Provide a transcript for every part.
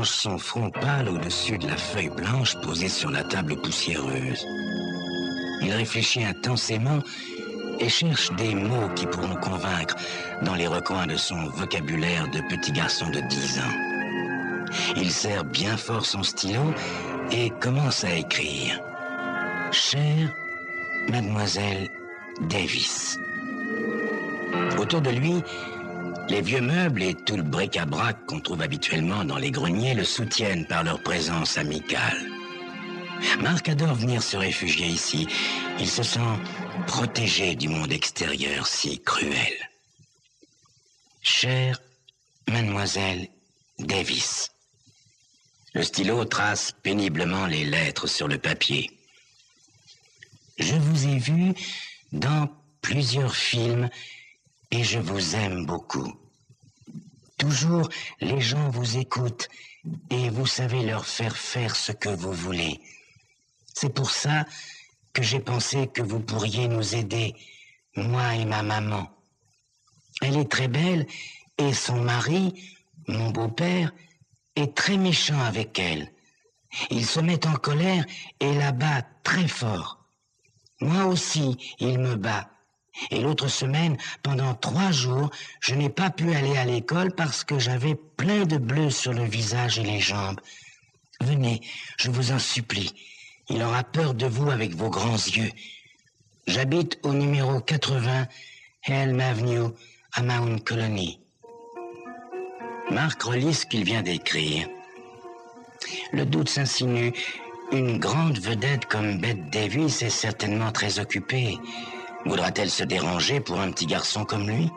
allonge son front pâle au-dessus de la feuille blanche posée sur la table poussiéreuse. Il réfléchit intensément et cherche des mots qui pourront convaincre dans les recoins de son vocabulaire de petit garçon de 10 ans. Il serre bien fort son stylo et commence à écrire. « Chère Mademoiselle Davis ». Autour de lui, les vieux meubles et tout le bric-à-brac qu'on trouve habituellement dans les greniers le soutiennent par leur présence amicale. Marc adore venir se réfugier ici. Il se sent protégé du monde extérieur si cruel. Chère Mademoiselle Davis. Le stylo trace péniblement les lettres sur le papier. Je vous ai vu dans plusieurs films et je vous aime beaucoup. Toujours, les gens vous écoutent et vous savez leur faire ce que vous voulez. C'est pour ça que j'ai pensé que vous pourriez nous aider, moi et ma maman. Elle est très belle et son mari, mon beau-père, est très méchant avec elle. Il se met en colère et la bat très fort. Moi aussi, il me bat. Et l'autre semaine, pendant 3 jours, je n'ai pas pu aller à l'école parce que j'avais plein de bleus sur le visage et les jambes. Venez, je vous en supplie. Il aura peur de vous avec vos grands yeux. J'habite au numéro 80 Elm Avenue à Mount Colony. Marc relit ce qu'il vient d'écrire. Le doute s'insinue. Une grande vedette comme Bette Davis est certainement très occupée. Voudra-t-elle se déranger pour un petit garçon comme lui?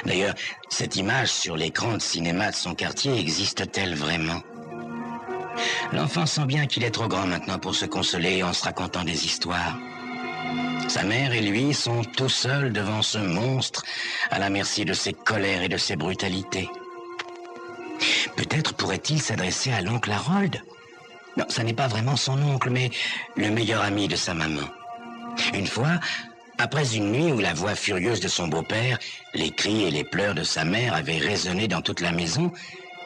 D'ailleurs, cette image sur l'écran de cinéma de son quartier existe-t-elle vraiment? L'enfant sent bien qu'il est trop grand maintenant pour se consoler en se racontant des histoires. Sa mère et lui sont tout seuls devant ce monstre, à la merci de ses colères et de ses brutalités. Peut-être pourrait-il s'adresser à l'oncle Harold? Non, ça n'est pas vraiment son oncle, mais le meilleur ami de sa maman. Une fois, après une nuit où la voix furieuse de son beau-père, les cris et les pleurs de sa mère avaient résonné dans toute la maison,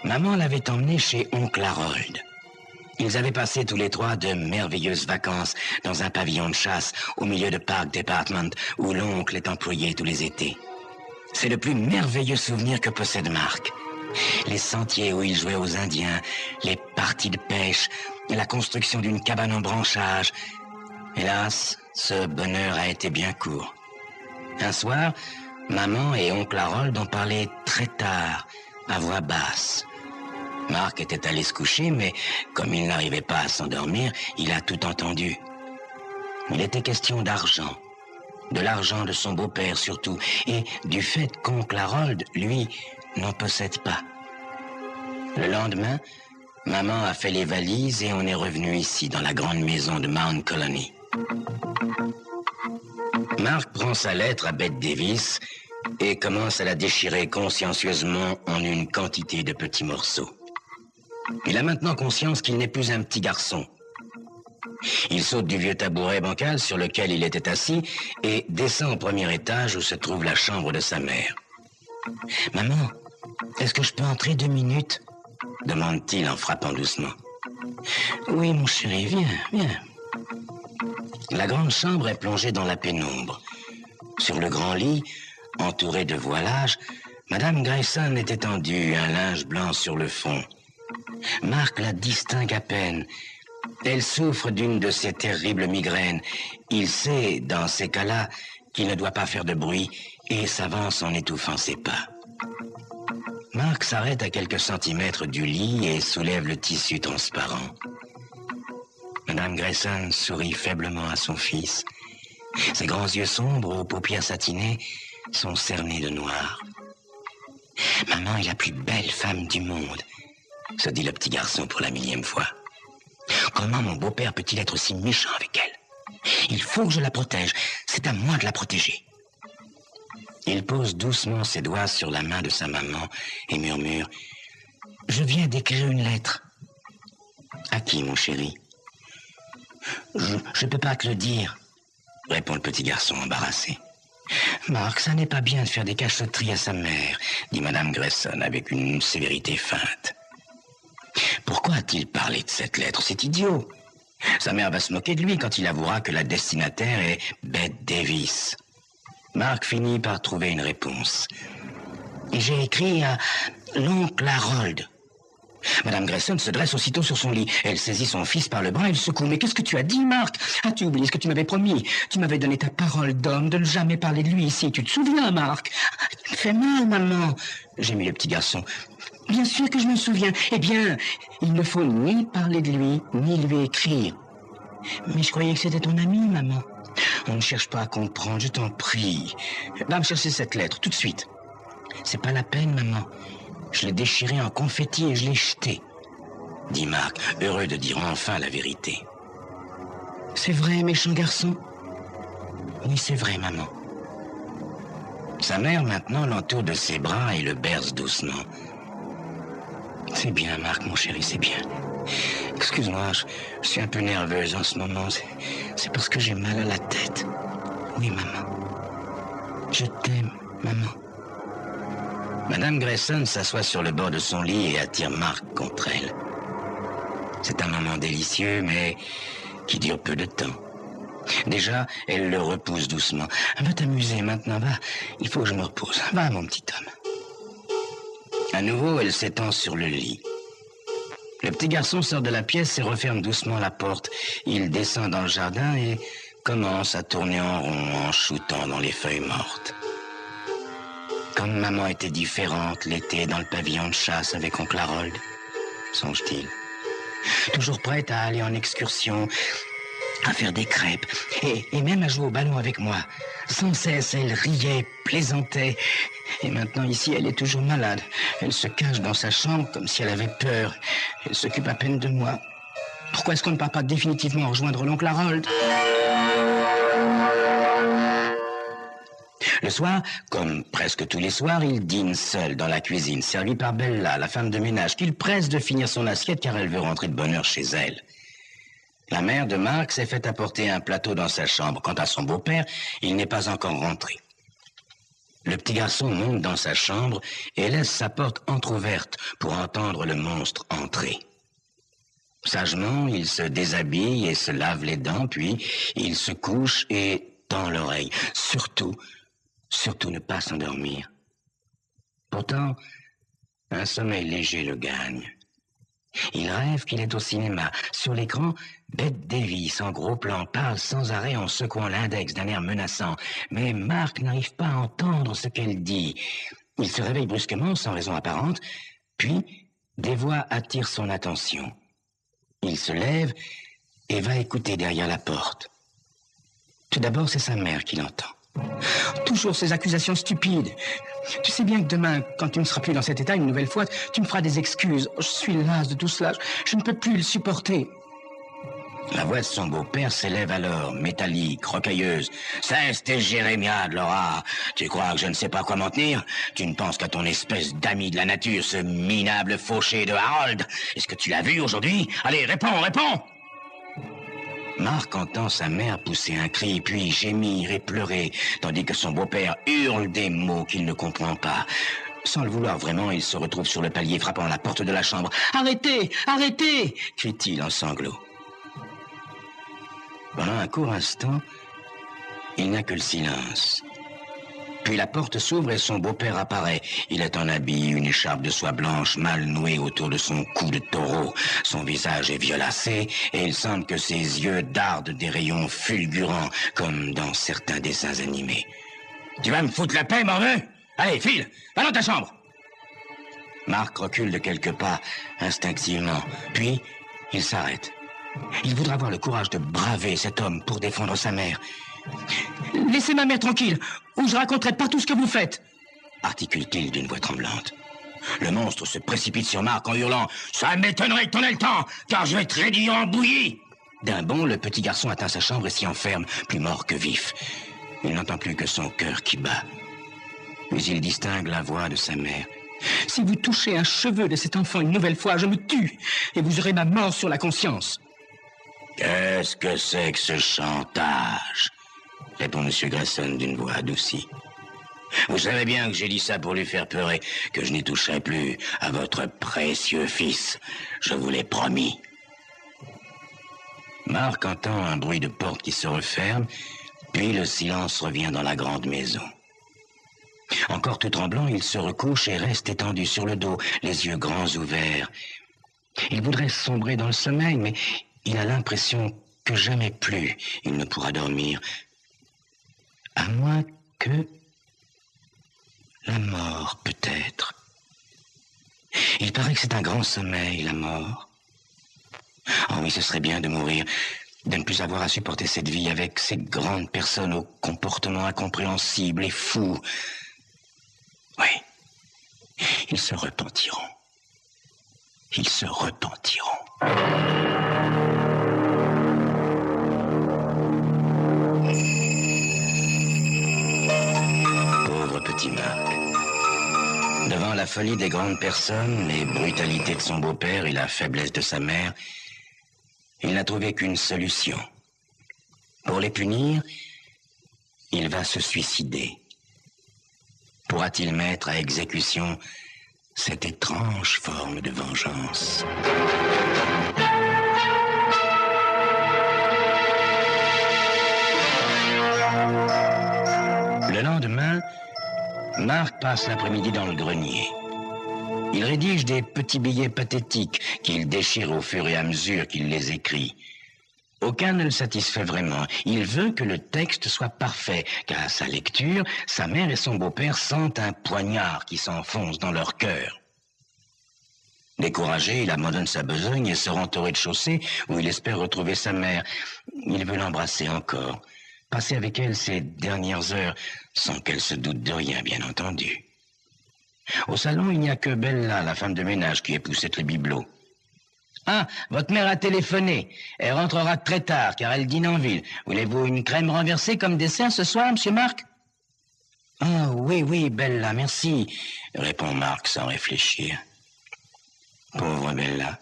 maman l'avait emmené chez oncle Harold. Ils avaient passé tous les 3 de merveilleuses vacances dans un pavillon de chasse au milieu de Park Department où l'oncle est employé tous les étés. C'est le plus merveilleux souvenir que possède Marc. Les sentiers où il jouait aux Indiens, les parties de pêche, la construction d'une cabane en branchage. Hélas, ce bonheur a été bien court. Un soir, maman et oncle Harold ont parlé très tard, à voix basse. Marc était allé se coucher, mais comme il n'arrivait pas à s'endormir, il a tout entendu. Il était question d'argent, de l'argent de son beau-père surtout, et du fait qu'oncle Harold, lui, n'en possède pas. Le lendemain, maman a fait les valises et on est revenu ici, dans la grande maison de Mount Colony. Marc prend sa lettre à Bette Davis et commence à la déchirer consciencieusement en une quantité de petits morceaux. Il a maintenant conscience qu'il n'est plus un petit garçon. Il saute du vieux tabouret bancal sur lequel il était assis et descend au premier étage où se trouve la chambre de sa mère. « Maman, est-ce que je peux entrer 2 minutes ?» demande-t-il en frappant doucement. « Oui, mon chéri, viens. » La grande chambre est plongée dans la pénombre. Sur le grand lit, entouré de voilage, Madame Grayson est étendue, un linge blanc sur le fond. Marc la distingue à peine. Elle souffre d'une de ces terribles migraines. Il sait, dans ces cas-là, qu'il ne doit pas faire de bruit et s'avance en étouffant ses pas. Marc s'arrête à quelques centimètres du lit et soulève le tissu transparent. Madame Grayson sourit faiblement à son fils. Ses grands yeux sombres aux paupières satinées sont cernés de noir. « Maman est la plus belle femme du monde », se dit le petit garçon pour la 1000e fois. « Comment mon beau-père peut-il être si méchant avec elle? Il faut que je la protège. C'est à moi de la protéger. » Il pose doucement ses doigts sur la main de sa maman et murmure « Je viens d'écrire une lettre. »« À qui, mon chéri ?»« Je ne peux pas te le dire, » répond le petit garçon embarrassé. « Marc, ça n'est pas bien de faire des cachotteries à sa mère, » dit Madame Grayson avec une sévérité feinte. Pourquoi a-t-il parlé de cette lettre? C'est idiot. Sa mère va se moquer de lui quand il avouera que la destinataire est Bette Davis. Mark finit par trouver une réponse. J'ai écrit à l'oncle Harold. Madame Grayson se dresse aussitôt sur son lit. Elle saisit son fils par le bras et le secoue. Mais qu'est-ce que tu as dit, Mark? As-tu oublié ce que tu m'avais promis? Tu m'avais donné ta parole d'homme de ne jamais parler de lui ici. Tu te souviens, Mark? Tu me fais mal, maman. Gémit le petit garçon. Bien sûr que je me souviens. Eh bien, il ne faut ni parler de lui, ni lui écrire. Mais je croyais que c'était ton ami, maman. On ne cherche pas à comprendre, je t'en prie. Va me chercher cette lettre, tout de suite. C'est pas la peine, maman. Je l'ai déchirée en confetti et je l'ai jetée, dit Mark, heureux de dire enfin la vérité. C'est vrai, méchant garçon? Oui, c'est vrai, maman. Sa mère, maintenant, l'entoure de ses bras et le berce doucement. C'est bien, Mark, mon chéri, c'est bien. Excuse-moi, je suis un peu nerveuse en ce moment. C'est parce que j'ai mal à la tête. Oui, maman. Je t'aime, maman. Madame Grayson s'assoit sur le bord de son lit et attire Mark contre elle. C'est un moment délicieux, mais qui dure peu de temps. Déjà, elle le repousse doucement. Va t'amuser maintenant, va. Il faut que je me repose. Va, mon petit homme. À nouveau, elle s'étend sur le lit. Le petit garçon sort de la pièce et referme doucement la porte. Il descend dans le jardin et commence à tourner en rond en shootant dans les feuilles mortes. Comme maman était différente l'été dans le pavillon de chasse avec oncle Harold, songe-t-il. Toujours prête à aller en excursion, à faire des crêpes et même à jouer au ballon avec moi. Sans cesse, elle riait, plaisantait. Et maintenant, ici, elle est toujours malade. Elle se cache dans sa chambre comme si elle avait peur. Elle s'occupe à peine de moi. Pourquoi est-ce qu'on ne part pas définitivement rejoindre l'oncle Harold? Le soir, comme presque tous les soirs, il dîne seul dans la cuisine, servi par Bella, la femme de ménage, qu'il presse de finir son assiette car elle veut rentrer de bonne heure chez elle. La mère de Mark s'est fait apporter un plateau dans sa chambre. Quant à son beau-père, il n'est pas encore rentré. Le petit garçon monte dans sa chambre et laisse sa porte entr'ouverte pour entendre le monstre entrer. Sagement, il se déshabille et se lave les dents, puis il se couche et tend l'oreille. Surtout ne pas s'endormir. Pourtant, un sommeil léger le gagne. Il rêve qu'il est au cinéma. Sur l'écran, Bette Davis, en gros plan, parle sans arrêt en secouant l'index d'un air menaçant. Mais Mark n'arrive pas à entendre ce qu'elle dit. Il se réveille brusquement, sans raison apparente, puis des voix attirent son attention. Il se lève et va écouter derrière la porte. Tout d'abord, c'est sa mère qui l'entend. Toujours ces accusations stupides. Tu sais bien que demain, quand tu ne seras plus dans cet état une nouvelle fois, tu me feras des excuses. Je suis lasse de tout cela. Je ne peux plus le supporter. La voix de son beau-père s'élève alors, métallique, rocailleuse. Cesse tes jérémiades, Laura. Tu crois que je ne sais pas quoi m'en tenir? Tu ne penses qu'à ton espèce d'ami de la nature, ce minable fauché de Harold. Est-ce que tu l'as vu aujourd'hui? Allez, réponds! Mark entend sa mère pousser un cri, puis gémir et pleurer, tandis que son beau-père hurle des mots qu'il ne comprend pas. Sans le vouloir vraiment, il se retrouve sur le palier frappant la porte de la chambre. « Arrêtez! Arrêtez !» crie-t-il en sanglots. Pendant un court instant, il n'a que le silence. Puis la porte s'ouvre et son beau-père apparaît. Il est en habit, une écharpe de soie blanche mal nouée autour de son cou de taureau. Son visage est violacé et il semble que ses yeux dardent des rayons fulgurants comme dans certains dessins animés. « Tu vas me foutre la paix, morveux? Allez, file, va dans ta chambre !» Mark recule de quelques pas, instinctivement. Puis, il s'arrête. Il voudra avoir le courage de braver cet homme pour défendre sa mère. « Laissez ma mère tranquille, ou je raconterai pas tout ce que vous faites !» articule-t-il d'une voix tremblante. Le monstre se précipite sur Mark en hurlant « Ça m'étonnerait que t'en aies le temps, car je vais te réduire en bouillie !» D'un bond, le petit garçon atteint sa chambre et s'y enferme, plus mort que vif. Il n'entend plus que son cœur qui bat. Puis il distingue la voix de sa mère. « Si vous touchez un cheveu de cet enfant une nouvelle fois, je me tue, et vous aurez ma mort sur la conscience. » « Qu'est-ce que c'est que ce chantage ?» répond M. Grayson d'une voix adoucie. Vous savez bien que j'ai dit ça pour lui faire peur et que je n'y toucherai plus à votre précieux fils. Je vous l'ai promis. Marc entend un bruit de porte qui se referme, puis le silence revient dans la grande maison. Encore tout tremblant, il se recouche et reste étendu sur le dos, les yeux grands ouverts. Il voudrait sombrer dans le sommeil, mais il a l'impression que jamais plus il ne pourra dormir. À moins que... la mort, peut-être. Il paraît que c'est un grand sommeil, la mort. Oh oui, ce serait bien de mourir, de ne plus avoir à supporter cette vie avec ces grandes personnes au comportement incompréhensible et fou. Oui, ils se repentiront. Ils se repentiront. Pauvre petit Marc. Devant la folie des grandes personnes, les brutalités de son beau-père et la faiblesse de sa mère, il n'a trouvé qu'une solution. Pour les punir, il va se suicider. Pourra-t-il mettre à exécution cette étrange forme de vengeance? Le lendemain, Marc passe l'après-midi dans le grenier. Il rédige des petits billets pathétiques qu'il déchire au fur et à mesure qu'il les écrit. Aucun ne le satisfait vraiment. Il veut que le texte soit parfait, car à sa lecture, sa mère et son beau-père sentent un poignard qui s'enfonce dans leur cœur. Découragé, il abandonne sa besogne et se rend au rez-de-chaussée où il espère retrouver sa mère. Il veut l'embrasser encore, passer avec elle ces dernières heures, sans qu'elle se doute de rien, bien entendu. Au salon, il n'y a que Bella, la femme de ménage, qui époussette le bibelot. « Ah, votre mère a téléphoné. Elle rentrera très tard, car elle dîne en ville. Voulez-vous une crème renversée comme dessert ce soir, monsieur Marc ?»« Ah, oui, Bella, merci, » répond Marc sans réfléchir. Pauvre Bella.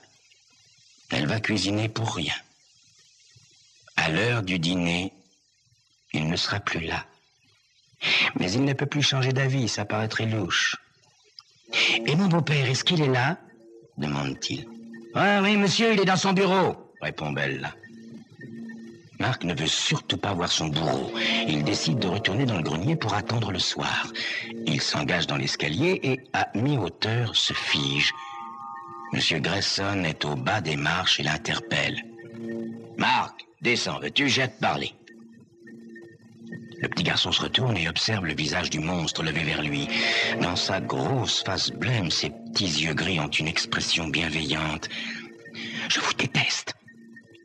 Elle va cuisiner pour rien. À l'heure du dîner, il ne sera plus là. Mais il ne peut plus changer d'avis, ça paraîtrait louche. « Et mon beau-père, est-ce qu'il est là ?» demande-t-il. « Ah oui, monsieur, il est dans son bureau, » répond Bella. Marc ne veut surtout pas voir son bourreau. Il décide de retourner dans le grenier pour attendre le soir. Il s'engage dans l'escalier et, à mi-hauteur, se fige. Monsieur Grayson est au bas des marches et l'interpelle. « Marc, descends, veux-tu, j'ai à te parler. » Le petit garçon se retourne et observe le visage du monstre levé vers lui. Dans sa grosse face blême, ses petits yeux gris ont une expression bienveillante. « Je vous déteste !»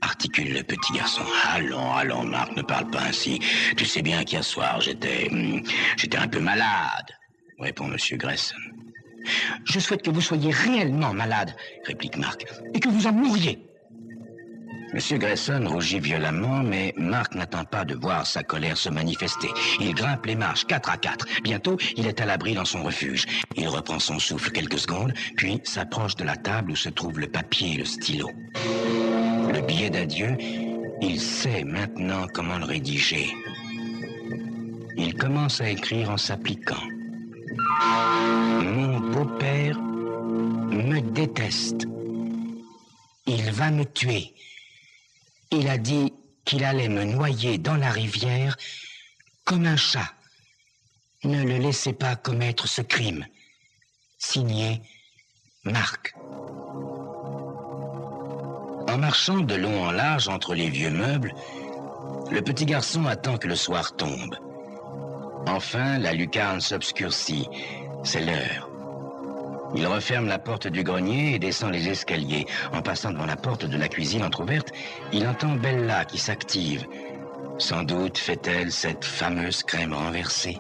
articule le petit garçon. « Allons, Marc, ne parle pas ainsi. Tu sais bien qu'hier soir, j'étais un peu malade, » répond monsieur Grayson. « Je souhaite que vous soyez réellement malade, » réplique Marc, « et que vous en mouriez. » Monsieur Grayson rougit violemment, mais Marc n'attend pas de voir sa colère se manifester. Il grimpe les marches 4 à 4. Bientôt, il est à l'abri dans son refuge. Il reprend son souffle quelques secondes, puis s'approche de la table où se trouve le papier et le stylo. Le billet d'adieu, il sait maintenant comment le rédiger. Il commence à écrire en s'appliquant. « Mon beau-père me déteste. Il va me tuer. Il a dit qu'il allait me noyer dans la rivière comme un chat. Ne le laissez pas commettre ce crime. Signé Marc. » En marchant de long en large entre les vieux meubles, le petit garçon attend que le soir tombe. Enfin, la lucarne s'obscurcit. C'est l'heure. Il referme la porte du grenier et descend les escaliers. En passant devant la porte de la cuisine entr'ouverte, il entend Bella qui s'active. Sans doute fait-elle cette fameuse crème renversée.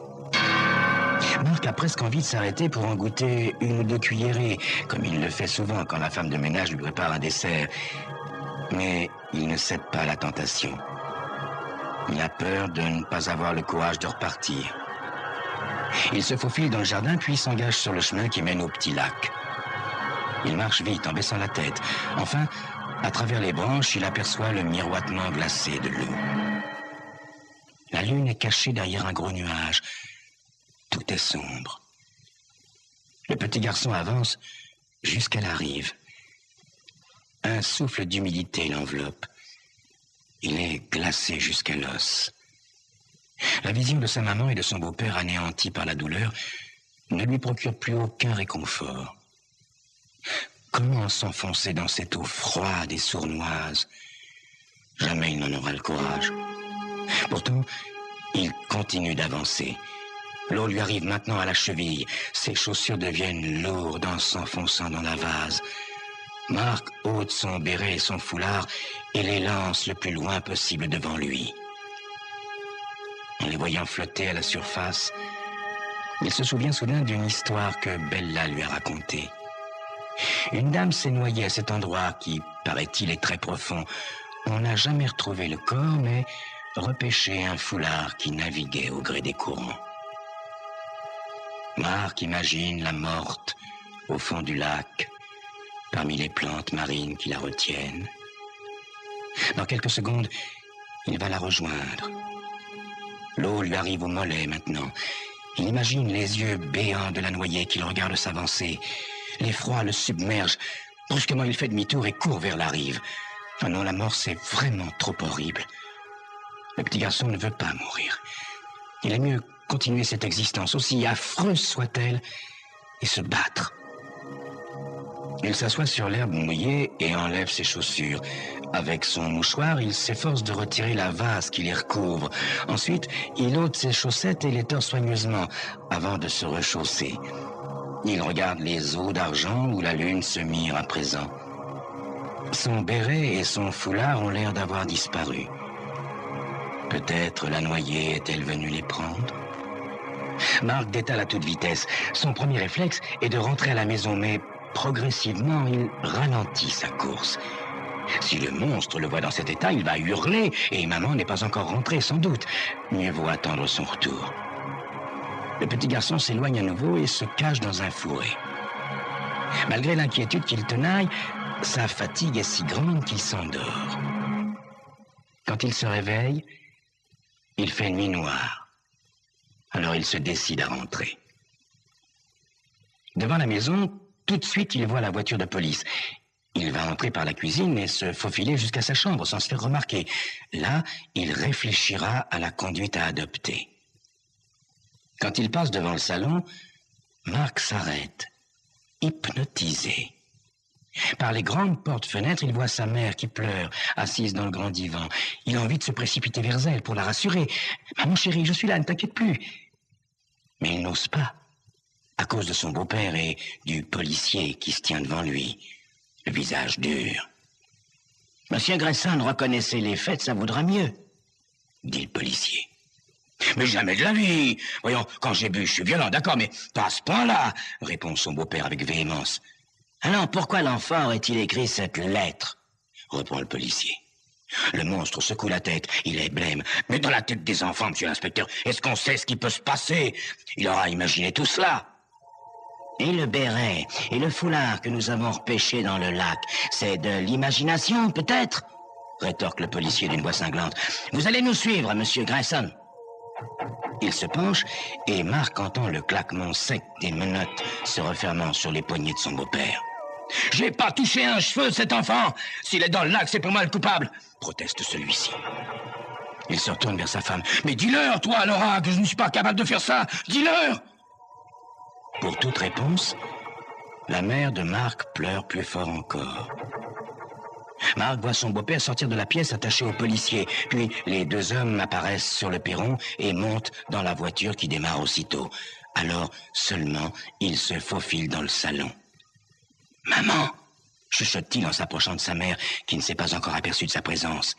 Marc a presque envie de s'arrêter pour en goûter 1 ou 2 cuillerées, comme il le fait souvent quand la femme de ménage lui prépare un dessert. Mais il ne cède pas à la tentation. Il a peur de ne pas avoir le courage de repartir. Il se faufile dans le jardin, puis s'engage sur le chemin qui mène au petit lac. Il marche vite, en baissant la tête. Enfin, à travers les branches, il aperçoit le miroitement glacé de l'eau. La lune est cachée derrière un gros nuage. Tout Tout est sombre. Le petit garçon avance jusqu'à la rive. Un souffle d'humidité l'enveloppe. Il est glacé jusqu'à l'os. La vision de sa maman et de son beau-père anéantis par la douleur ne lui procure plus aucun réconfort. Comment s'enfoncer dans cette eau froide et sournoise? Jamais il n'en aura le courage. Pourtant, il continue d'avancer. L'eau lui arrive maintenant à la cheville. Ses chaussures deviennent lourdes en s'enfonçant dans la vase. Marc ôte son béret et son foulard et les lance le plus loin possible devant lui. En les voyant flotter à la surface, il se souvient soudain d'une histoire que Bella lui a racontée. Une dame s'est noyée à cet endroit qui, paraît-il, est très profond. On n'a jamais retrouvé le corps, mais repêché un foulard qui naviguait au gré des courants. Marc imagine la morte au fond du lac, parmi les plantes marines qui la retiennent. Dans quelques secondes, il va la rejoindre. L'eau lui arrive au mollet maintenant. Il imagine les yeux béants de la noyée qui le regarde s'avancer. L'effroi le submerge. Brusquement, il fait demi-tour et court vers la rive. Ah non, la mort, c'est vraiment trop horrible. Le petit garçon ne veut pas mourir. Il est mieux continuer cette existence, aussi affreuse soit-elle, et se battre. Il s'assoit sur l'herbe mouillée et enlève ses chaussures. Avec son mouchoir, il s'efforce de retirer la vase qui les recouvre. Ensuite, il ôte ses chaussettes et les tord soigneusement avant de se rechausser. Il regarde les eaux d'argent où la lune se mire à présent. Son béret et son foulard ont l'air d'avoir disparu. Peut-être la noyée est-elle venue les prendre? Marc détale à toute vitesse. Son premier réflexe est de rentrer à la maison, mais progressivement, il ralentit sa course. Si le monstre le voit dans cet état, il va hurler, et maman n'est pas encore rentrée, sans doute. Mieux vaut attendre son retour. Le petit garçon s'éloigne à nouveau et se cache dans un fourré. Malgré l'inquiétude qu'il tenaille, sa fatigue est si grande qu'il s'endort. Quand il se réveille, il fait nuit noire. Alors il se décide à rentrer. Devant la maison, tout de suite, il voit la voiture de police. Il va entrer par la cuisine et se faufiler jusqu'à sa chambre sans se faire remarquer. Là, il réfléchira à la conduite à adopter. Quand il passe devant le salon, Marc s'arrête, hypnotisé. Par les grandes portes-fenêtres, il voit sa mère qui pleure, assise dans le grand divan. Il a envie de se précipiter vers elle pour la rassurer. « Maman chérie, je suis là, ne t'inquiète plus !» Mais il n'ose pas, à cause de son beau-père et du policier qui se tient devant lui, le visage dur. « Monsieur Grayson, reconnaissez les faits, ça vaudra mieux, » dit le policier. « Mais jamais de la vie. Voyons, quand j'ai bu, je suis violent, d'accord, mais pas à ce point-là, » répond son beau-père avec véhémence. « Alors pourquoi l'enfant aurait-il écrit cette lettre ?» reprend le policier. Le monstre secoue la tête, il est blême. « Mais dans la tête des enfants, monsieur l'inspecteur, est-ce qu'on sait ce qui peut se passer? Il aura imaginé tout cela. » Et le béret et le foulard que nous avons repêchés dans le lac, c'est de l'imagination, peut-être? Rétorque le policier d'une voix cinglante. « Vous allez nous suivre, monsieur Grayson. » Il se penche et Marc entend le claquement sec des menottes se refermant sur les poignets de son beau-père. « J'ai pas touché un cheveu, cet enfant! S'il est dans le lac, c'est pour moi le coupable! » proteste celui-ci. Il se retourne vers sa femme. « Mais dis-leur, toi, Laura, que je ne suis pas capable de faire ça! Dis-leur !» Pour toute réponse, la mère de Marc pleure plus fort encore. Marc voit son beau-père sortir de la pièce attaché au policier. Puis les deux hommes apparaissent sur le perron et montent dans la voiture qui démarre aussitôt. Alors seulement, il se faufile dans le salon. « Maman !» chuchote-t-il en s'approchant de sa mère, qui ne s'est pas encore aperçue de sa présence.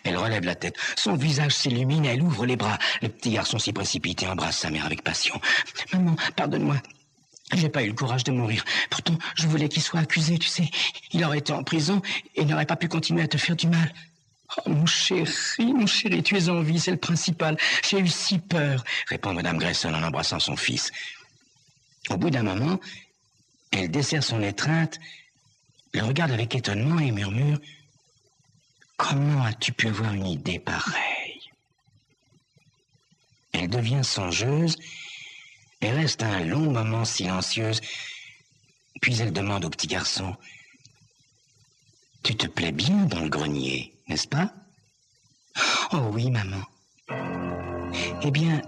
Elle relève la tête. Son visage s'illumine et elle ouvre les bras. Le petit garçon s'y précipite et embrasse sa mère avec passion. « Maman, pardonne-moi. J'ai pas eu le courage de mourir. Pourtant, je voulais qu'il soit accusé, tu sais. Il aurait été en prison et n'aurait pas pu continuer à te faire du mal. Oh, mon chéri, tu es en vie, c'est le principal. J'ai eu si peur, » répond Madame Grayson en embrassant son fils. Au bout d'un moment, elle desserre son étreinte, le regarde avec étonnement et murmure « Comment as-tu pu avoir une idée pareille ?» Elle devient songeuse Elle reste un long moment silencieuse, puis elle demande au petit garçon: « Tu te plais bien dans le grenier, n'est-ce pas ?»« Oh oui, maman. »« Eh bien,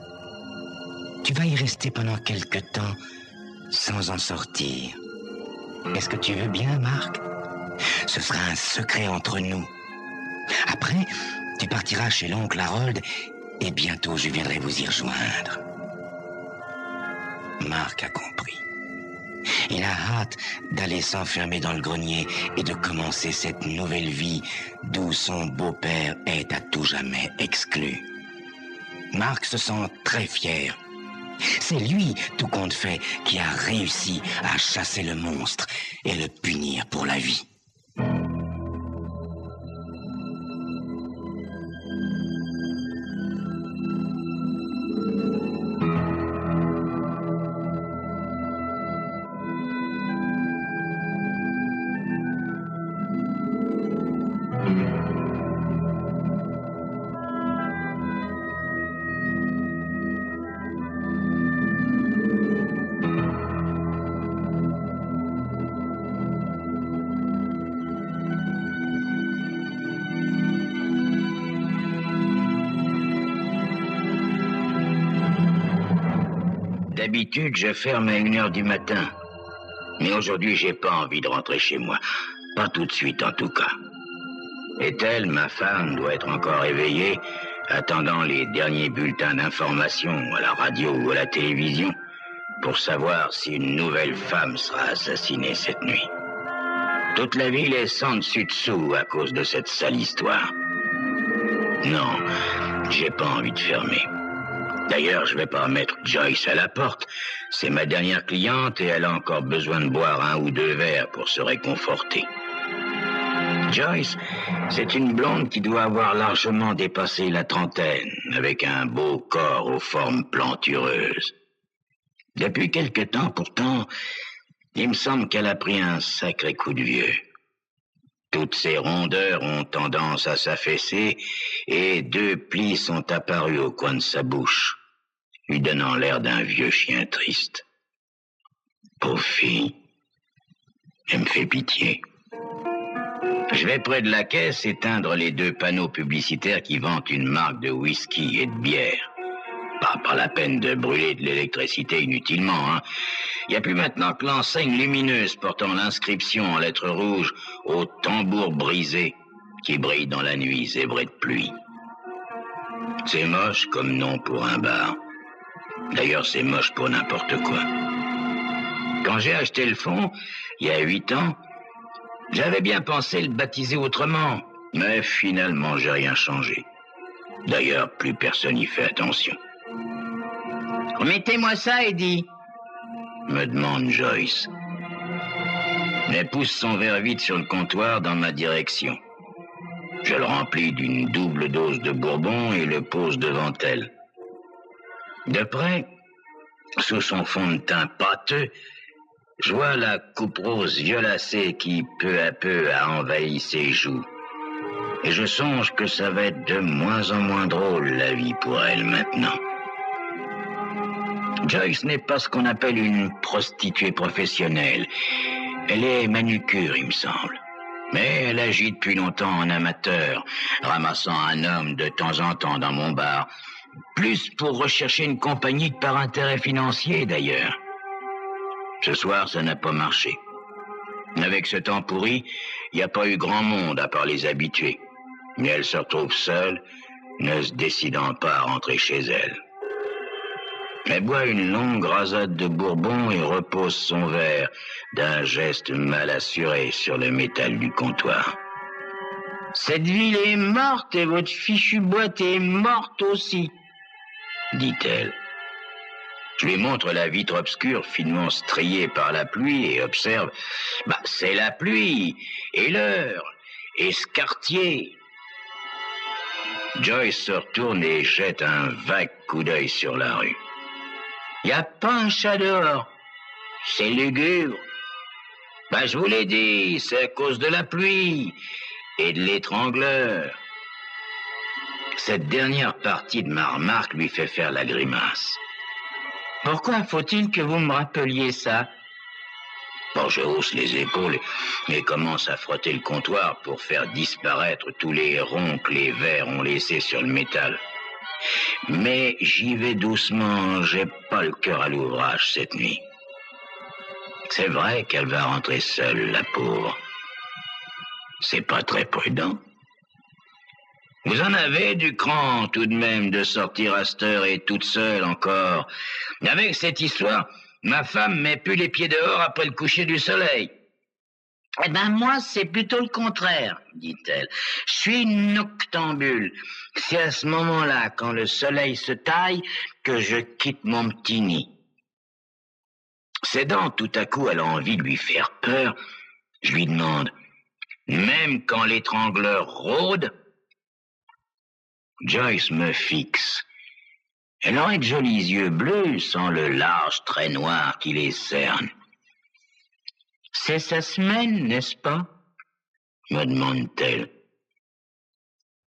tu vas y rester pendant quelque temps sans en sortir. Est-ce que tu veux bien, Marc? Ce sera un secret entre nous. Après, tu partiras chez l'oncle Harold et bientôt je viendrai vous y rejoindre. » Marc a compris. Il a hâte d'aller s'enfermer dans le grenier et de commencer cette nouvelle vie d'où son beau-père est à tout jamais exclu. Marc se sent très fier. C'est lui, tout compte fait, qui a réussi à chasser le monstre et le punir pour la vie. D'habitude, je ferme à 1h du matin. Mais aujourd'hui, j'ai pas envie de rentrer chez moi. Pas tout de suite, en tout cas. Ethel, ma femme, doit être encore éveillée, attendant les derniers bulletins d'information à la radio ou à la télévision, pour savoir si une nouvelle femme sera assassinée cette nuit. Toute la ville est sans dessus-dessous à cause de cette sale histoire. Non, j'ai pas envie de fermer. D'ailleurs, je vais pas mettre Joyce à la porte. C'est ma dernière cliente et elle a encore besoin de boire 1 ou 2 verres pour se réconforter. Joyce, c'est une blonde qui doit avoir largement dépassé la trentaine, avec un beau corps aux formes plantureuses. Depuis quelque temps, pourtant, il me semble qu'elle a pris un sacré coup de vieux. Toutes ses rondeurs ont tendance à s'affaisser et 2 plis sont apparus au coin de sa bouche, lui donnant l'air d'un vieux chien triste. Pauvre fille, elle me fait pitié. Je vais près de la caisse éteindre les 2 panneaux publicitaires qui vantent une marque de whisky et de bière. Pas la peine de brûler de l'électricité inutilement, hein. Il n'y a plus maintenant que l'enseigne lumineuse portant l'inscription en lettres rouges au tambour brisé qui brille dans la nuit zébrée de pluie. C'est moche comme nom pour un bar. D'ailleurs, c'est moche pour n'importe quoi. Quand j'ai acheté le fonds, il y a 8 ans, j'avais bien pensé le baptiser autrement, mais finalement, j'ai rien changé. D'ailleurs, plus personne n'y fait attention. « Remettez-moi ça, Eddie !» me demande Joyce. Elle pousse son verre vide sur le comptoir dans ma direction. Je le remplis d'une double dose de bourbon et le pose devant elle. De près, sous son fond de teint pâteux, je vois la coupe rose violacée qui, peu à peu, a envahi ses joues. Et je songe que ça va être de moins en moins drôle, la vie pour elle, maintenant. Joyce n'est pas ce qu'on appelle une prostituée professionnelle. Elle est manucure, il me semble. Mais elle agit depuis longtemps en amateur, ramassant un homme de temps en temps dans mon bar. Plus pour rechercher une compagnie que par intérêt financier, d'ailleurs. Ce soir, ça n'a pas marché. Avec ce temps pourri, il n'y a pas eu grand monde à part les habitués. Mais elle se retrouve seule, ne se décidant pas à rentrer chez elle. Elle boit une longue rasade de bourbon et repose son verre d'un geste mal assuré sur le métal du comptoir. « Cette ville est morte et votre fichue boîte est morte aussi, » dit-elle. Je lui montre la vitre obscure finement striée par la pluie et observe « c'est la pluie, et l'heure, et ce quartier !» Joyce se retourne et jette un vague coup d'œil sur la rue. « Y a pas un chat dehors. C'est lugubre. Je vous l'ai dit, c'est à cause de la pluie et de l'étrangleur. » Cette dernière partie de ma remarque lui fait faire la grimace. Pourquoi faut-il que vous me rappeliez ça? Bon, je hausse les épaules et commence à frotter le comptoir pour faire disparaître tous les ronds que les vers ont laissés sur le métal. Mais j'y vais doucement, j'ai pas le cœur à l'ouvrage cette nuit. C'est vrai qu'elle va rentrer seule, la pauvre. C'est pas très prudent. Vous en avez du cran tout de même de sortir à cette heure et toute seule encore. Avec cette histoire, ma femme met plus les pieds dehors après le coucher du soleil. Eh ben moi, c'est plutôt le contraire, dit-elle. Je suis une noctambule. C'est à ce moment-là, quand le soleil se taille, que je quitte mon petit nid. Cédant tout à coup, elle a envie de lui faire peur. Je lui demande, même quand l'étrangleur rôde? Joyce me fixe. Elle aurait de jolis yeux bleus sans le large trait noir qui les cerne. C'est sa semaine, n'est-ce pas? Me demande-t-elle.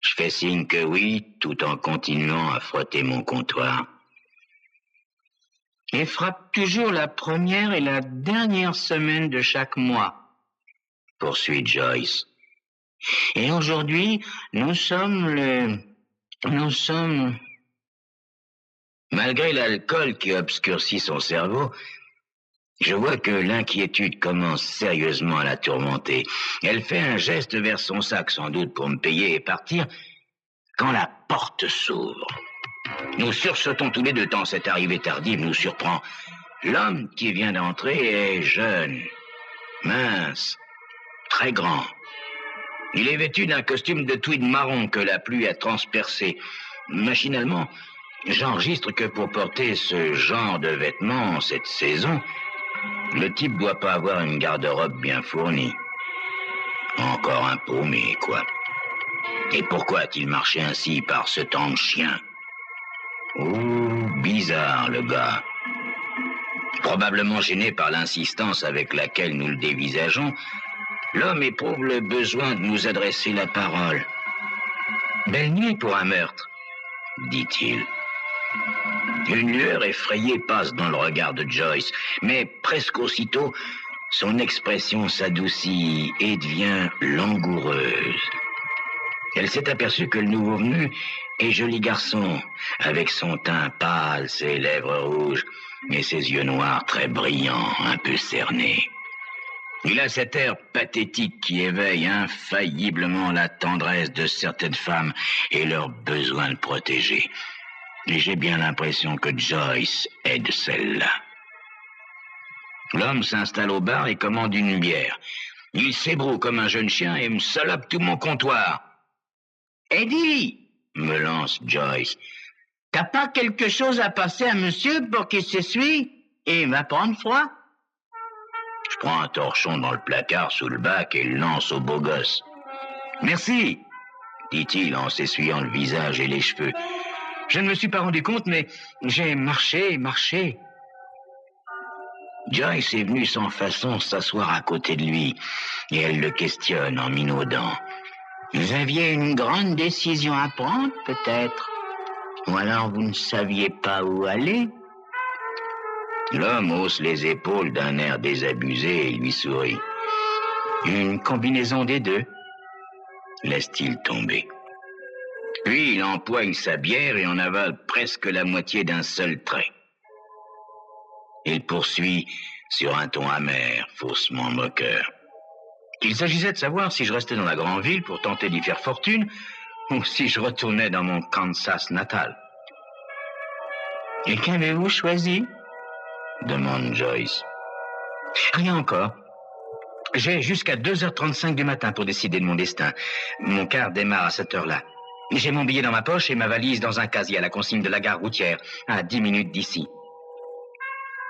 Je fais signe que oui, tout en continuant à frotter mon comptoir. Elle frappe toujours la première et la dernière semaine de chaque mois, poursuit Joyce. Et aujourd'hui, nous sommes... Malgré l'alcool qui obscurcit son cerveau, je vois que l'inquiétude commence sérieusement à la tourmenter. Elle fait un geste vers son sac, sans doute pour me payer et partir, quand la porte s'ouvre. Nous sursautons tous les deux tant cette arrivée tardive nous surprend. L'homme qui vient d'entrer est jeune, mince, très grand. Il est vêtu d'un costume de tweed marron que la pluie a transpercé. Machinalement, j'enregistre que pour porter ce genre de vêtements cette saison, le type doit pas avoir une garde-robe bien fournie. Encore un paumé, quoi. Et pourquoi a-t-il marché ainsi par ce temps de chien? Oh, bizarre, le gars. Probablement gêné par l'insistance avec laquelle nous le dévisageons, l'homme éprouve le besoin de nous adresser la parole. « Belle nuit pour un meurtre », dit-il. Une lueur effrayée passe dans le regard de Joyce, mais presque aussitôt, son expression s'adoucit et devient langoureuse. Elle s'est aperçue que le nouveau venu est joli garçon, avec son teint pâle, ses lèvres rouges et ses yeux noirs très brillants, un peu cernés. Il a cet air pathétique qui éveille infailliblement la tendresse de certaines femmes et leur besoin de protéger. Et j'ai bien l'impression que Joyce est de celle-là. L'homme s'installe au bar et commande une bière. Il s'ébroue comme un jeune chien et me salope tout mon comptoir. « Eddie !» me lance Joyce. « T'as pas quelque chose à passer à monsieur pour qu'il s'essuie et il va prendre froid ?» Je prends un torchon dans le placard sous le bac et le lance au beau gosse. « Merci !» dit-il en s'essuyant le visage et les cheveux. « Je ne me suis pas rendu compte, mais j'ai marché. » Joyce est venue sans façon s'asseoir à côté de lui et elle le questionne en minaudant. « Vous aviez une grande décision à prendre, peut-être? Ou alors vous ne saviez pas où aller ?» L'homme hausse les épaules d'un air désabusé et lui sourit. « Une combinaison des deux ?» laisse-t-il tomber. Puis il empoigne sa bière et en avale presque la moitié d'un seul trait. Il poursuit sur un ton amer, faussement moqueur. Il s'agissait de savoir si je restais dans la grande ville pour tenter d'y faire fortune ou si je retournais dans mon Kansas natal. « Et qu'avez-vous choisi ?» demande Joyce. « Rien encore. J'ai jusqu'à 2h35 du matin pour décider de mon destin. Mon car démarre à cette heure-là. J'ai mon billet dans ma poche et ma valise dans un casier à la consigne de la gare routière, à 10 minutes d'ici. »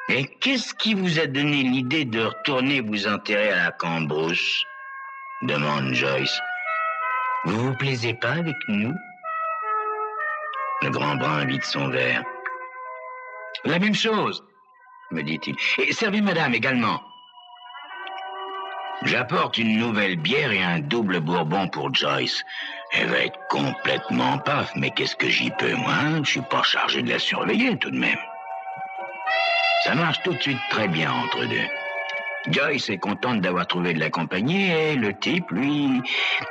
« Et qu'est-ce qui vous a donné l'idée de retourner vous enterrer à la Cambrousse ?» demande Joyce. « Vous vous plaisez pas avec nous ?» Le grand brun vide son verre. « La même chose, » me dit-il. « Et servez madame également. » J'apporte une nouvelle bière et un double bourbon pour Joyce. Elle va être complètement paf, mais qu'est-ce que j'y peux, moi? Je suis pas chargé de la surveiller, tout de même. Ça marche tout de suite très bien entre deux. Joyce est contente d'avoir trouvé de la compagnie et le type, lui,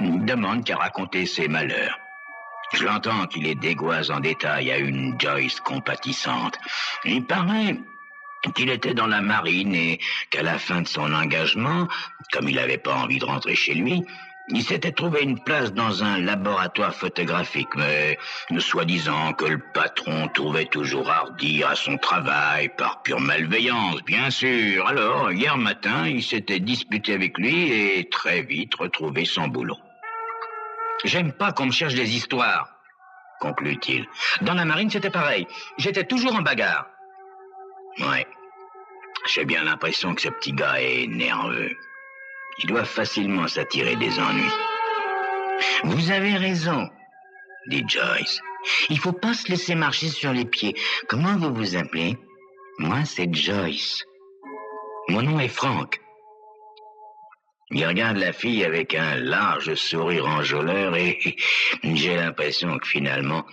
demande qu'à raconter ses malheurs. Je l'entends qu'il les dégoise en détail à une Joyce compatissante. Il paraît qu'il était dans la marine et qu'à la fin de son engagement, comme il n'avait pas envie de rentrer chez lui, il s'était trouvé une place dans un laboratoire photographique, mais soi-disant que le patron trouvait toujours à redire à son travail par pure malveillance, bien sûr. Alors, hier matin, il s'était disputé avec lui et très vite retrouvé son boulot. « J'aime pas qu'on me cherche des histoires », conclut-il. « Dans la marine, c'était pareil. J'étais toujours en bagarre. » Ouais, j'ai bien l'impression que ce petit gars est nerveux. Il doit facilement s'attirer des ennuis. « Vous avez raison, » dit Joyce. « Il faut pas se laisser marcher sur les pieds. Comment vous vous appelez? »« Moi, c'est Joyce. Mon nom est Frank. » Il regarde la fille avec un large sourire enjôleur et j'ai l'impression que finalement,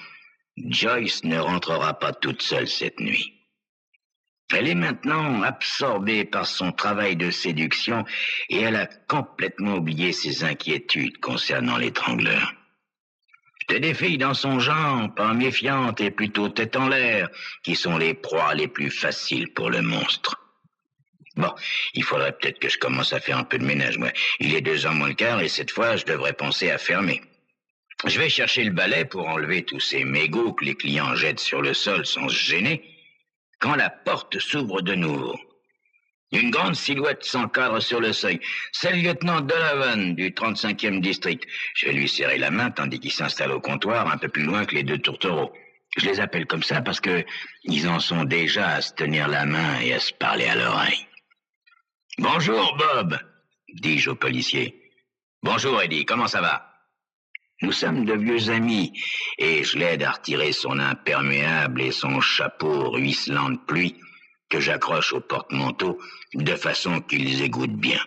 Joyce ne rentrera pas toute seule cette nuit. Elle est maintenant absorbée par son travail de séduction et elle a complètement oublié ses inquiétudes concernant l'étrangleur. C'est des filles dans son genre, pas méfiantes et plutôt tête en l'air, qui sont les proies les plus faciles pour le monstre. Bon, il faudrait peut-être que je commence à faire un peu de ménage, moi. Il est 2h moins le quart et cette fois, je devrais penser à fermer. Je vais chercher le balai pour enlever tous ces mégots que les clients jettent sur le sol sans se gêner, quand la porte s'ouvre de nouveau. Une grande silhouette s'encadre sur le seuil. C'est le lieutenant Donovan du 35e district. Je vais lui serrer la main tandis qu'il s'installe au comptoir un peu plus loin que les deux tourtereaux. Je les appelle comme ça parce que ils en sont déjà à se tenir la main et à se parler à l'oreille. « Bonjour, Bob, » dis-je au policier. « Bonjour, Eddie, comment ça va? » Nous sommes de vieux amis et je l'aide à retirer son imperméable et son chapeau ruisselant de pluie que j'accroche au porte-manteau de façon qu'ils égouttent bien.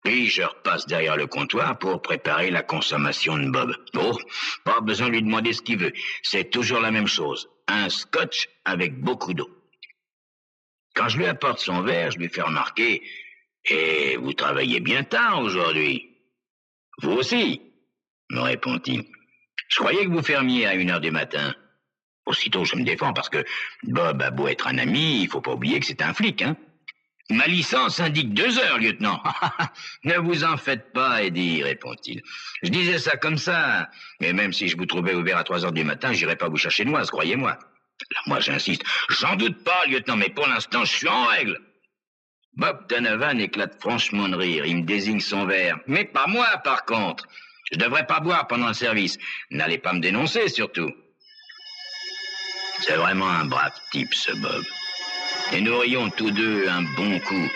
Puis je repasse derrière le comptoir pour préparer la consommation de Bob. Oh, pas besoin de lui demander ce qu'il veut, c'est toujours la même chose, un scotch avec beaucoup d'eau. Quand je lui apporte son verre, je lui fais remarquer « Et vous travaillez bien tard aujourd'hui. »« Vous aussi ?» me répond-il. « Je croyais que vous fermiez à 1h du matin. » Aussitôt, je me défends parce que Bob a beau être un ami, il faut pas oublier que c'est un flic, hein. « Ma licence indique 2h, lieutenant. »« Ne vous en faites pas, Eddie, » répond-il. « Je disais ça comme ça, mais même si je vous trouvais ouvert à 3h du matin, j'irais pas vous chercher noise, croyez-moi. » Alors moi, j'insiste. « J'en doute pas, lieutenant, mais pour l'instant, je suis en règle. » Bob Donovan éclate franchement de rire. Il me désigne son verre. « Mais pas moi, par contre. Je devrais pas boire pendant le service. N'allez pas me dénoncer, surtout. » C'est vraiment un brave type, ce Bob. Et nous rions tous deux un bon coup.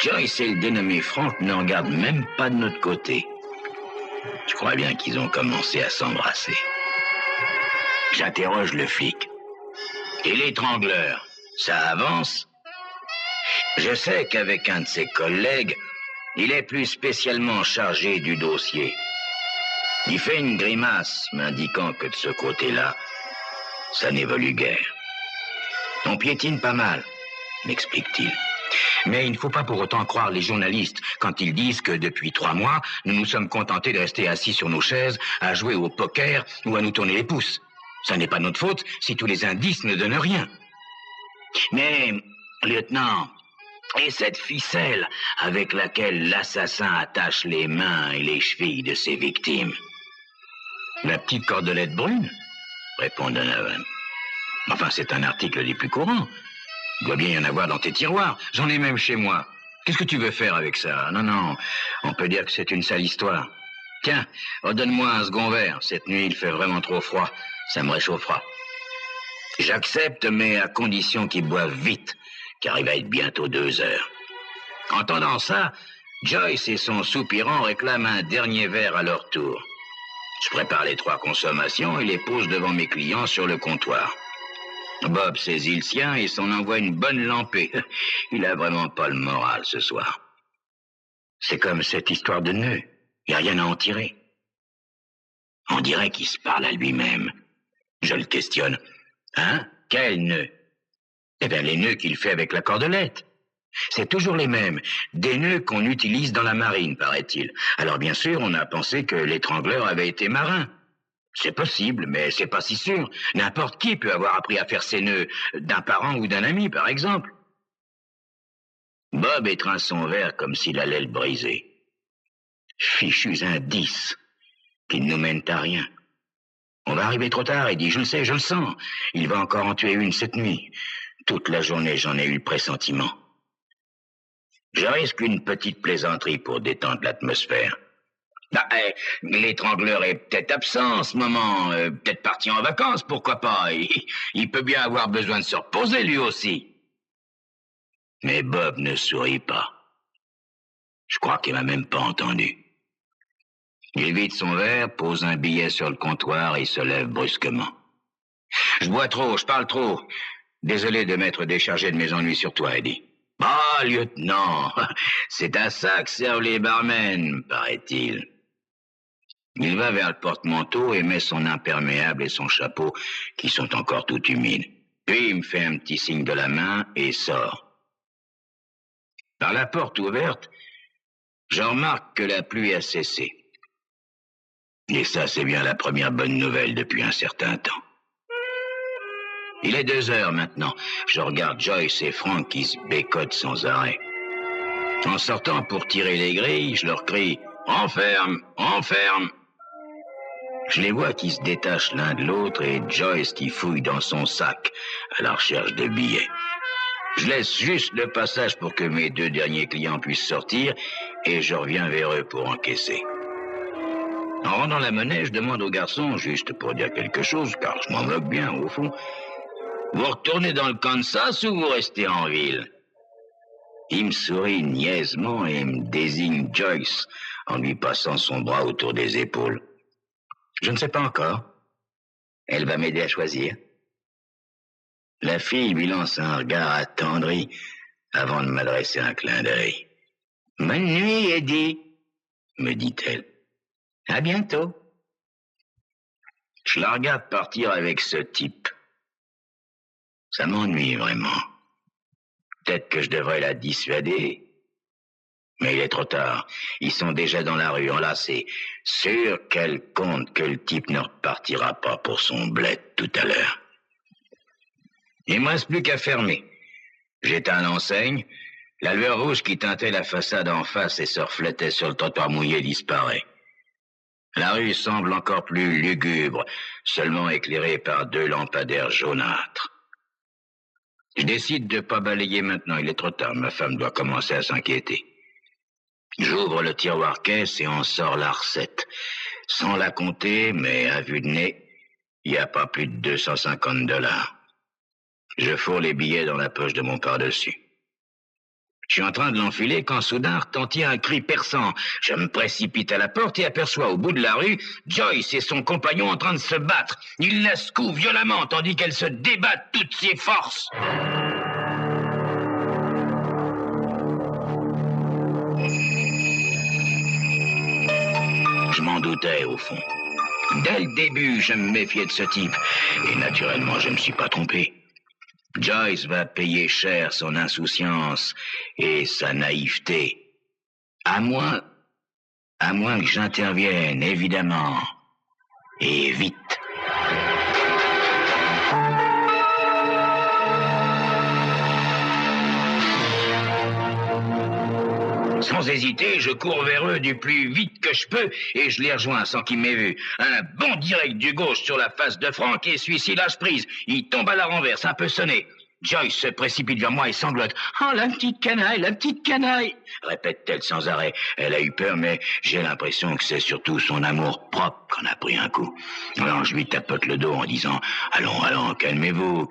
Joyce et le dénommé Frank ne regardent même pas de notre côté. Je crois bien qu'ils ont commencé à s'embrasser. J'interroge le flic. « Et l'étrangleur, ça avance? » Je sais qu'avec un de ses collègues, il est plus spécialement chargé du dossier. Il fait une grimace, m'indiquant que de ce côté-là, ça n'évolue guère. « On piétine pas mal, » m'explique-t-il. Mais il ne faut pas pour autant croire les journalistes quand ils disent que depuis 3 mois, nous nous sommes contentés de rester assis sur nos chaises, à jouer au poker ou à nous tourner les pouces. Ça n'est pas notre faute si tous les indices ne donnent rien. Mais, lieutenant, et cette ficelle avec laquelle l'assassin attache les mains et les chevilles de ses victimes? La petite cordelette brune, répond Donovan. Enfin, c'est un article des plus courants. Il doit bien y en avoir dans tes tiroirs. J'en ai même chez moi. Qu'est-ce que tu veux faire avec ça? Non, on peut dire que c'est une sale histoire. Tiens, redonne-moi un second verre. Cette nuit, il fait vraiment trop froid. Ça me réchauffera. J'accepte, mais à condition qu'il boive vite, car il va être bientôt 2h. Entendant ça, Joyce et son soupirant réclament un dernier verre à leur tour. Je prépare les 3 consommations et les pose devant mes clients sur le comptoir. Bob saisit le sien et s'en envoie une bonne lampée. Il a vraiment pas le moral ce soir. C'est comme cette histoire de nœud. Il n'y a rien à en tirer. On dirait qu'il se parle à lui-même. Je le questionne. Hein? Quel nœud? Eh bien, les nœuds qu'il fait avec la cordelette. C'est toujours les mêmes, des nœuds qu'on utilise dans la marine, paraît-il. Alors bien sûr, on a pensé que l'étrangleur avait été marin. C'est possible, mais c'est pas si sûr. N'importe qui peut avoir appris à faire ses nœuds, d'un parent ou d'un ami, par exemple. Bob étreint son verre comme s'il allait le briser. Fichus indices, qui ne nous mènent à rien. On va arriver trop tard, il dit, je le sais, je le sens. Il va encore en tuer une cette nuit. Toute la journée, j'en ai eu le pressentiment. Je risque une petite plaisanterie pour détendre l'atmosphère. L'étrangleur est peut-être absent en ce moment, peut-être parti en vacances, pourquoi pas. Il peut bien avoir besoin de se reposer lui aussi. Mais Bob ne sourit pas. Je crois qu'il m'a même pas entendu. Il vide son verre, pose un billet sur le comptoir et se lève brusquement. Je bois trop, je parle trop. Désolé de m'être déchargé de mes ennuis sur toi, Eddie. Ah, lieutenant, c'est à ça que servent les barmen, paraît-il. Il va vers le porte-manteau et met son imperméable et son chapeau, qui sont encore tout humides. Puis il me fait un petit signe de la main et sort. Par la porte ouverte, je remarque que la pluie a cessé. Et ça, c'est bien la première bonne nouvelle depuis un certain temps. Il est 2 heures maintenant. Je regarde Joyce et Frank qui se bécotent sans arrêt. En sortant pour tirer les grilles, je leur crie « Enferme, enferme !» Je les vois qui se détachent l'un de l'autre et Joyce qui fouille dans son sac à la recherche de billets. Je laisse juste le passage pour que mes 2 derniers clients puissent sortir et je reviens vers eux pour encaisser. En rendant la monnaie, je demande au garçon, juste pour dire quelque chose, car je m'en moque bien au fond, « Vous retournez dans le Kansas ou vous restez en ville ?» Il me sourit niaisement et me désigne Joyce en lui passant son bras autour des épaules. Je ne sais pas encore. Elle va m'aider à choisir. La fille lui lance un regard attendri avant de m'adresser un clin d'œil. « Bonne nuit, Eddie, » me dit-elle. « À bientôt. » Je la regarde partir avec ce type. Ça m'ennuie vraiment. Peut-être que je devrais la dissuader. Mais il est trop tard. Ils sont déjà dans la rue, enlacés. Sûr qu'elle compte que le type ne repartira pas pour son bled tout à l'heure. Il me reste plus qu'à fermer. J'éteins l'enseigne. La lueur rouge qui teintait la façade en face et se reflétait sur le trottoir mouillé disparaît. La rue semble encore plus lugubre, seulement éclairée par 2 lampadaires jaunâtres. Je décide de ne pas balayer maintenant, il est trop tard, ma femme doit commencer à s'inquiéter. J'ouvre le tiroir caisse et en sort la recette. Sans la compter, mais à vue de nez, il n'y a pas plus de $250. Je fourre les billets dans la poche de mon par-dessus. Je suis en train de l'enfiler quand soudain retentit un cri perçant. Je me précipite à la porte et aperçois au bout de la rue Joyce et son compagnon en train de se battre. Il la secoue violemment tandis qu'elle se débat de toutes ses forces. Je m'en doutais au fond. Dès le début, je me méfiais de ce type. Et naturellement, je ne me suis pas trompé. Joyce va payer cher son insouciance et sa naïveté. À moins que j'intervienne, évidemment. Et vite. Sans hésiter, je cours vers eux du plus vite que je peux et je les rejoins sans qu'ils m'aient vu. Un bond direct du gauche sur la face de Frank et celui-ci lâche prise. Il tombe à la renverse, un peu sonné. Joyce se précipite vers moi et sanglote. « Oh, la petite canaille !» répète-t-elle sans arrêt. Elle a eu peur, mais j'ai l'impression que c'est surtout son amour propre qu'on a pris un coup. Alors je lui tapote le dos en disant « Allons, calmez-vous,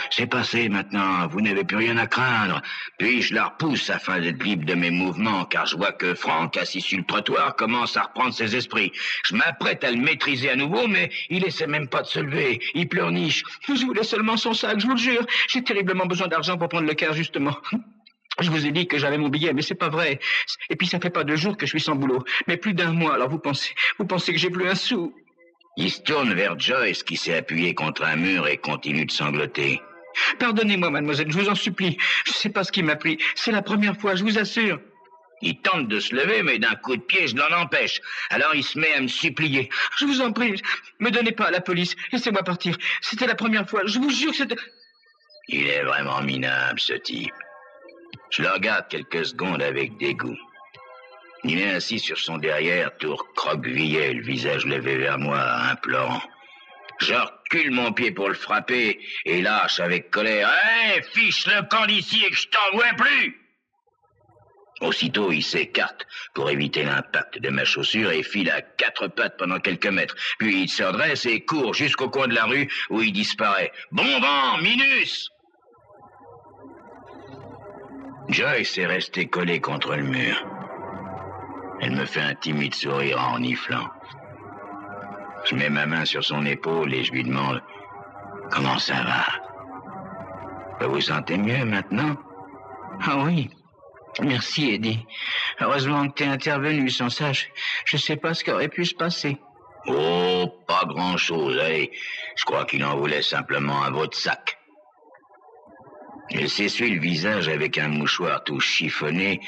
c'est passé maintenant, vous n'avez plus rien à craindre. » Puis je la repousse afin d'être libre de mes mouvements, car je vois que Frank, assis sur le trottoir, commence à reprendre ses esprits. Je m'apprête à le maîtriser à nouveau, mais il essaie même pas de se lever. Il pleurniche. « Je voulais seulement son sac, je vous le jure. J'ai terriblement besoin d'argent pour prendre le car, justement. Je vous ai dit que j'avais mon billet, mais c'est pas vrai. Et puis ça fait pas 2 jours que je suis sans boulot, mais plus d'1 mois, alors vous pensez que j'ai plus un sou. » Il se tourne vers Joyce qui s'est appuyé contre un mur et continue de sangloter. Pardonnez-moi, mademoiselle, je vous en supplie. Je sais pas ce qui m'a pris. C'est la première fois, je vous assure. Il tente de se lever, mais d'un coup de pied, je l'en empêche. Alors il se met à me supplier. Je vous en prie, me donnez pas à la police. Laissez-moi partir. C'était la première fois. Je vous jure que c'était... Il est vraiment minable, ce type. Je le regarde quelques secondes avec dégoût. Il est assis sur son derrière, tout recroquevillé, le visage levé vers moi, implorant. Je recule mon pied pour le frapper et lâche avec colère. « Hé, fiche le camp d'ici et que je t'en vois plus !» Aussitôt, il s'écarte pour éviter l'impact de ma chaussure et file à 4 pattes pendant quelques mètres. Puis il se redresse et court jusqu'au coin de la rue où il disparaît. « Bon vent, Minus !» Joyce est restée collée contre le mur. Elle me fait un timide sourire en reniflant. Je mets ma main sur son épaule et je lui demande « Comment ça va? Vous vous sentez mieux maintenant? » Ah oui, merci Eddie. Heureusement que t'es intervenu, sans ça, je sais pas ce qui aurait pu se passer. Oh, pas grand-chose, hey. Je crois qu'il en voulait simplement un veau de sac. Il s'essuie le visage avec un mouchoir tout chiffonné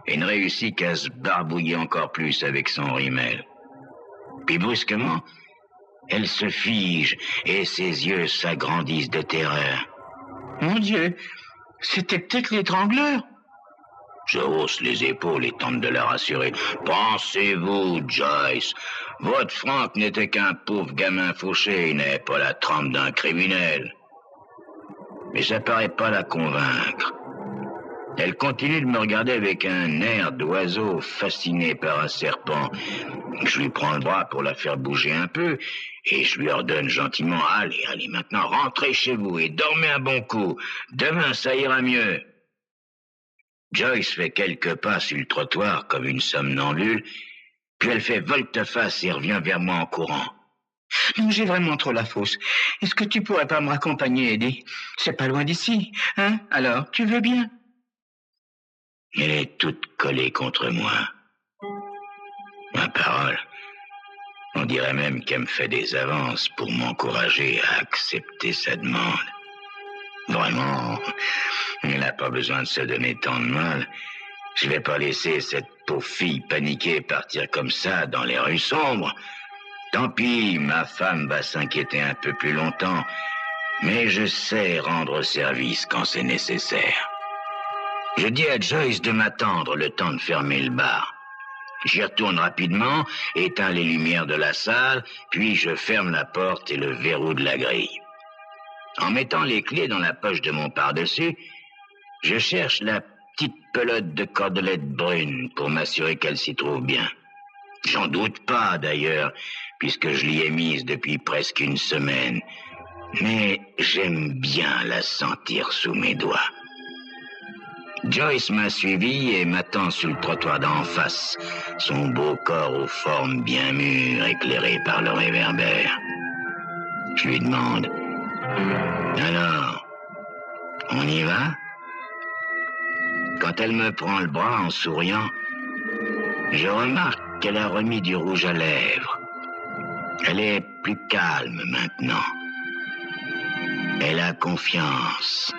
et ne réussit qu'à se barbouiller encore plus avec son rimel. Puis brusquement, elle se fige et ses yeux s'agrandissent de terreur. Mon Dieu, c'était peut-être l'étrangleur. Je hausse les épaules et tente de la rassurer. Pensez-vous, Joyce, votre Franck n'était qu'un pauvre gamin fauché, il n'avait pas la trempe d'un criminel. Mais ça paraît pas la convaincre. Elle continue de me regarder avec un air d'oiseau fasciné par un serpent. Je lui prends le bras pour la faire bouger un peu et je lui ordonne gentiment « Allez, allez, maintenant rentrez chez vous et dormez un bon coup. Demain, ça ira mieux. » Joyce fait quelques pas sur le trottoir comme une somnambule, puis elle fait volte-face et revient vers moi en courant. Non, j'ai vraiment trop la fausse. Est-ce que tu pourrais pas me raccompagner, Eddie? C'est pas loin d'ici, hein? Alors, tu veux bien? Elle est toute collée contre moi. Ma parole, on dirait même qu'elle me fait des avances pour m'encourager à accepter sa demande. Vraiment, elle n'a pas besoin de se donner tant de mal. Je vais pas laisser cette pauvre fille paniquer partir comme ça dans les rues sombres. Tant pis, ma femme va s'inquiéter un peu plus longtemps, mais je sais rendre service quand c'est nécessaire. Je dis à Joyce de m'attendre le temps de fermer le bar. J'y retourne rapidement, éteins les lumières de la salle, puis je ferme la porte et le verrou de la grille. En mettant les clés dans la poche de mon pardessus, je cherche la petite pelote de cordelette brune pour m'assurer qu'elle s'y trouve bien. J'en doute pas, d'ailleurs, puisque je l'y ai mise depuis presque une semaine. Mais j'aime bien la sentir sous mes doigts. Joyce m'a suivi et m'attend sur le trottoir d'en face, son beau corps aux formes bien mûres, éclairé par le réverbère. Je lui demande « Alors, on y va ?» Quand elle me prend le bras en souriant, je remarque qu'elle a remis du rouge à lèvres. Elle est plus calme maintenant. Elle a confiance.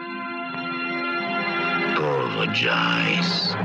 Pauvre Joyce.